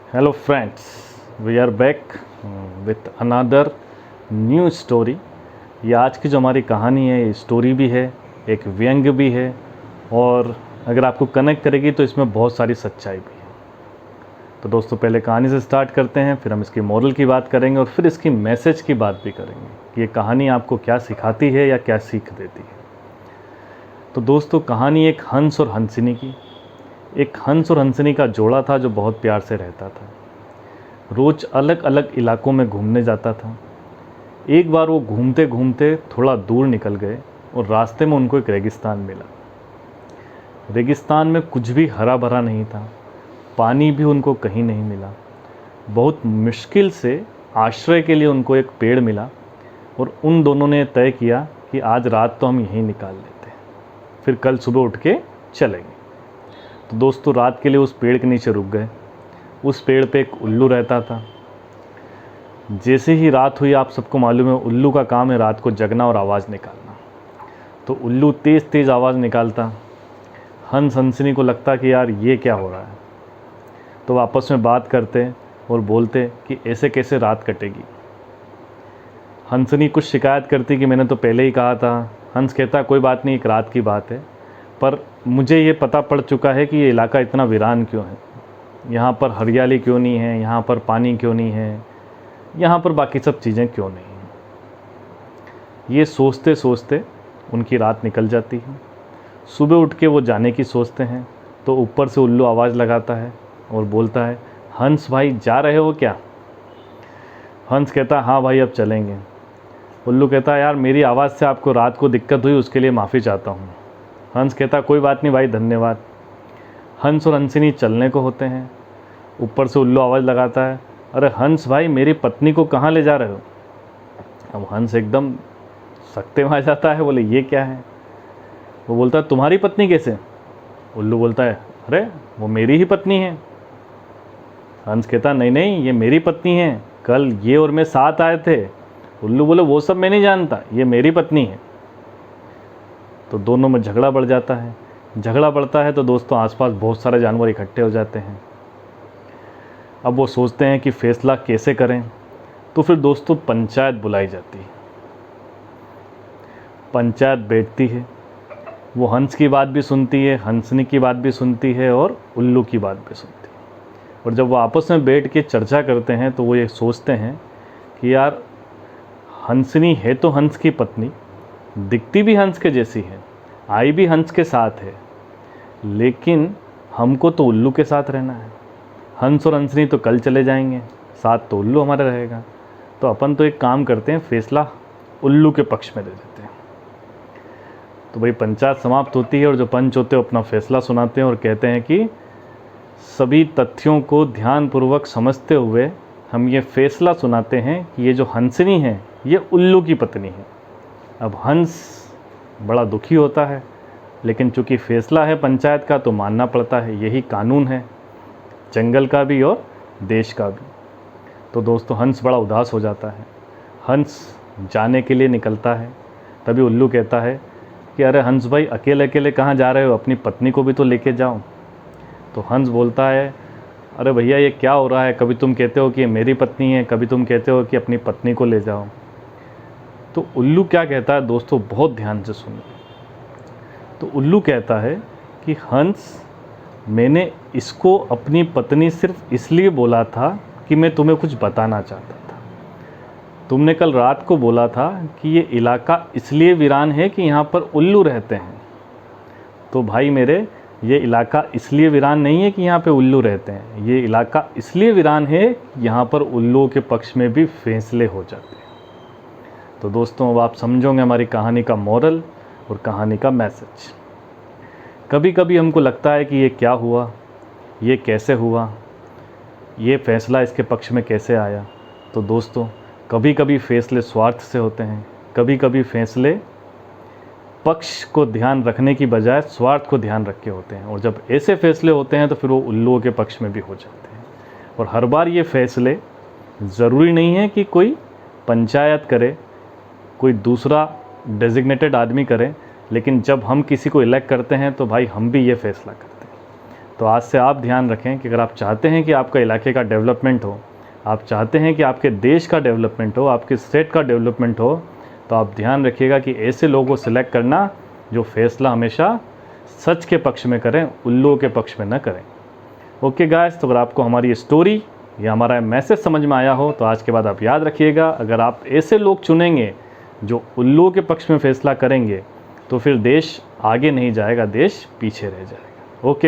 Hello friends, we are back with another new story. ये आज की जो हमारी कहानी है, ये स्टोरी भी है, एक व्यंग्य भी है, और अगर आपको कनेक्ट करेगी तो इसमें बहुत सारी सच्चाई भी है। तो दोस्तों, पहले कहानी से स्टार्ट करते हैं, फिर हम इसकी मॉरल की बात करेंगे और फिर इसकी मैसेज की बात भी करेंगे कि ये कहानी आपको क्या सिखाती है या क्या सीख देती है। तो दोस्तों, कहानी एक हंस और हंसिनी की। एक हंस और हंसिनी का जोड़ा था जो बहुत प्यार से रहता था। रोज़ अलग अलग इलाकों में घूमने जाता था। एक बार वो घूमते घूमते थोड़ा दूर निकल गए और रास्ते में उनको एक रेगिस्तान मिला। रेगिस्तान में कुछ भी हरा भरा नहीं था, पानी भी उनको कहीं नहीं मिला। बहुत मुश्किल से आश्रय के लिए उनको एक पेड़ मिला और उन दोनों ने तय किया कि आज रात तो हम यहीं निकाल लेते हैं, फिर कल सुबह उठ के चलेंगे। तो दोस्तों, रात के लिए उस पेड़ के नीचे रुक गए। उस पेड़ पे एक उल्लू रहता था। जैसे ही रात हुई, आप सबको मालूम है उल्लू का काम है रात को जगना और आवाज़ निकालना। तो उल्लू तेज़ तेज़ आवाज़ निकालता। हंस हंसिनी को लगता कि यार ये क्या हो रहा है। तो वो आपस में बात करते और बोलते कि ऐसे कैसे रात कटेगी। हंसिनी कुछ शिकायत करती कि मैंने तो पहले ही कहा था। हंस कहता कोई बात नहीं, एक रात की बात है, पर मुझे ये पता पड़ चुका है कि ये इलाका इतना वीरान क्यों है, यहाँ पर हरियाली क्यों नहीं है, यहाँ पर पानी क्यों नहीं है, यहाँ पर बाकी सब चीज़ें क्यों नहीं हैं। ये सोचते सोचते उनकी रात निकल जाती है। सुबह उठ के वो जाने की सोचते हैं तो ऊपर से उल्लू आवाज़ लगाता है और बोलता है, हंस भाई जा रहे हो क्या? हंस कहता हाँ भाई, अब चलेंगे। उल्लू कहता यार मेरी आवाज़ से आपको रात को दिक्कत हुई, उसके लिए माफ़ी चाहता हूँ। हंस कहता कोई बात नहीं भाई, धन्यवाद। हंस और हंसिनी चलने को होते हैं। ऊपर से उल्लू आवाज़ लगाता है, अरे हंस भाई मेरी पत्नी को कहाँ ले जा रहे हो? अब हंस एकदम सख्ते में आ जाता है, बोले ये क्या है? वो बोलता है तुम्हारी पत्नी कैसे? उल्लू बोलता है अरे वो मेरी ही पत्नी है। हंस कहता नहीं नहीं, ये मेरी पत्नी है, कल ये और मैं साथ आए थे। उल्लू बोले वो सब मैं नहीं जानता, ये मेरी पत्नी है। तो दोनों में झगड़ा बढ़ जाता है। झगड़ा बढ़ता है तो दोस्तों आसपास बहुत सारे जानवर इकट्ठे हो जाते हैं। अब वो सोचते हैं कि फ़ैसला कैसे करें। तो फिर दोस्तों पंचायत बुलाई जाती है। पंचायत बैठती है। वो हंस की बात भी सुनती है, हंसनी की बात भी सुनती है और उल्लू की बात भी सुनती है। और जब वो आपस में बैठ के चर्चा करते हैं तो वो ये सोचते हैं कि यार हंसनी है तो हंस की पत्नी, दिखती भी हंस के जैसी है, आई भी हंस के साथ है, लेकिन हमको तो उल्लू के साथ रहना है। हंस और हंसनी तो कल चले जाएंगे, साथ तो उल्लू हमारा रहेगा। तो अपन तो एक काम करते हैं, फ़ैसला उल्लू के पक्ष में दे देते हैं। तो भाई पंचायत समाप्त होती है और जो पंच होते हैं अपना फ़ैसला सुनाते हैं और कहते हैं कि सभी तथ्यों को ध्यानपूर्वक समझते हुए हम ये फ़ैसला सुनाते हैं कि ये जो हंसनी है ये उल्लू की पत्नी है। अब हंस बड़ा दुखी होता है, लेकिन चूँकि फ़ैसला है पंचायत का तो मानना पड़ता है, यही कानून है जंगल का भी और देश का भी। तो दोस्तों हंस बड़ा उदास हो जाता है। हंस जाने के लिए निकलता है। तभी उल्लू कहता है कि अरे हंस भाई अकेले अकेले कहाँ जा रहे हो, अपनी पत्नी को भी तो लेके जाओ। तो हंस बोलता है अरे भैया ये क्या हो रहा है, कभी तुम कहते हो कि ये मेरी पत्नी है, कभी तुम कहते हो कि अपनी पत्नी को ले जाओ। तो उल्लू क्या कहता है दोस्तों, बहुत ध्यान से सुनिए। तो उल्लू कहता है कि हंस, मैंने इसको अपनी पत्नी सिर्फ इसलिए बोला था कि मैं तुम्हें कुछ बताना चाहता था। तुमने कल रात को बोला था कि ये इलाका इसलिए वीरान है कि यहाँ पर उल्लू रहते हैं। तो भाई मेरे, ये इलाका इसलिए वीरान नहीं है कि यहाँ पे उल्लू रहते हैं, ये इलाका इसलिए वीरान है कि यहाँ पर उल्लुओं के पक्ष में भी फैसले हो जाते हैं। तो दोस्तों अब आप समझोगे हमारी कहानी का मॉरल और कहानी का मैसेज। कभी कभी हमको लगता है कि ये क्या हुआ, ये कैसे हुआ, ये फ़ैसला इसके पक्ष में कैसे आया। तो दोस्तों कभी कभी फ़ैसले स्वार्थ से होते हैं, कभी कभी फ़ैसले पक्ष को ध्यान रखने की बजाय स्वार्थ को ध्यान रख के होते हैं। और जब ऐसे फ़ैसले होते हैं तो फिर वो उल्लुओं के पक्ष में भी हो जाते हैं। और हर बार ये फ़ैसले ज़रूरी नहीं है कि कोई पंचायत करे, कोई दूसरा डेजिग्नेटेड आदमी करे, लेकिन जब हम किसी को इलेक्ट करते हैं तो भाई हम भी ये फ़ैसला करते हैं। तो आज से आप ध्यान रखें कि अगर आप चाहते हैं कि आपका इलाके का डेवलपमेंट हो, आप चाहते हैं कि आपके देश का डेवलपमेंट हो, आपके स्टेट का डेवलपमेंट हो, तो आप ध्यान रखिएगा कि ऐसे लोगों को सिलेक्ट करना जो फैसला हमेशा सच के पक्ष में करें, उल्लुओं के पक्ष में न करें। ओके गाइस, तो अगर आपको हमारी स्टोरी या हमारा मैसेज समझ में आया हो तो आज के बाद आप याद रखिएगा, अगर आप ऐसे लोग चुनेंगे जो उल्लुओं के पक्ष में फैसला करेंगे तो फिर देश आगे नहीं जाएगा, देश पीछे रह जाएगा। ओके।